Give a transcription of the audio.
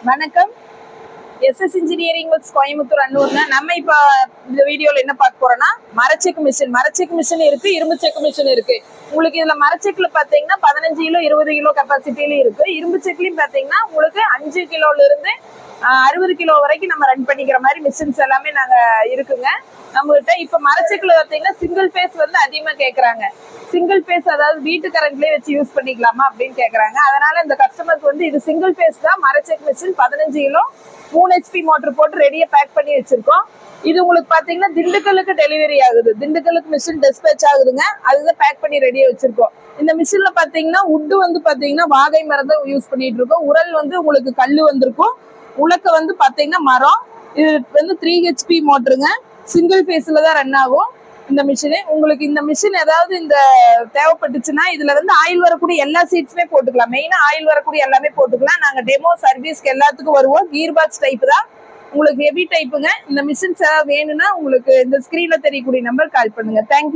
வணக்கம். SS engineering works Coimbatore அன்னூர்ல நம்ம இப்ப இந்த வீடியோல என்ன பார்க்க போறோம்னா மரச்செக்கு மிஷின் இருக்கு, இரும்பு செக்கு மிஷின் இருக்கு. உங்களுக்கு இதுல மரச்செக்குல பாத்தீங்கன்னா 15 கிலோ 20 கிலோ கெப்பாசிட்டியிலும் இருக்கு. இரும்பு செக்லயும் பாத்தீங்கன்னா உங்களுக்கு 5 கிலோல இருந்து 60 கிலோ வரைக்கும் நம்ம ரன் பண்ணிக்கிற மாதிரி மிஷின்ஸ் எல்லாமே நாங்க இருக்குங்க நம்மகிட்ட. இப்ப மரச்செக்குல பாத்தீங்கன்னா சிங்கிள் பேஸ் வந்து அதிகமா கேக்குறாங்க. சிங்கிள் பேஸ் அதாவது வீட்டு கரண்ட்லயே வச்சு யூஸ் பண்ணிக்கலாமா அப்படின்னு கேக்குறாங்க. அதனால இந்த கஸ்டமருக்கு வந்து இது சிங்கிள் பேஸ் தான் மரச்செக் மிஷின் 15 கிலோ 3 HP மோட்டர் போட்டு ரெடியா பேக் பண்ணி வச்சிருக்கோம். இது உங்களுக்கு பாத்தீங்கன்னா திண்டுக்கலுக்கு டெலிவரி ஆகுது. திண்டுக்கலுக்கு மிஷின் டிஸ்பேச் ஆகுதுங்க. அதுதான் பேக் பண்ணி ரெடியா வச்சிருக்கோம். இந்த மிஷின்ல பாத்தீங்கன்னா உட்டு வந்து பாத்தீங்கன்னா வாகை மரம் தான் யூஸ் பண்ணிட்டு இருக்கோம். உரல் வந்து உங்களுக்கு கல்லு வந்திருக்கும். உலக்க வந்து பாத்தீங்கன்னா மரம். இது வந்து 3 HP மோட்டருங்க. சிங்கிள் பேஸ்ல தான் ரன் ஆகும் இந்த மிஷினு. உங்களுக்கு இந்த மிஷின் ஏதாவது இந்த தேவைப்பட்டுச்சுன்னா இதுல வந்து ஆயில் வரக்கூடிய எல்லா சீட்ஸுமே போட்டுக்கலாம். மெயினா ஆயில் வரக்கூடிய எல்லாமே போட்டுக்கலாம். நாங்க டெமோ சர்வீஸ்க்கு எல்லாத்துக்கும் வருவோம். கீர் பாக்ஸ் டைப் தான், உங்களுக்கு ஹெவி டைப்புங்க. இந்த மிஷின்ஸ் ஏதாவது வேணும்னா உங்களுக்கு இந்த ஸ்கிரீன்ல தெரியக்கூடிய நம்பர் கால் பண்ணுங்க. தேங்க்யூ.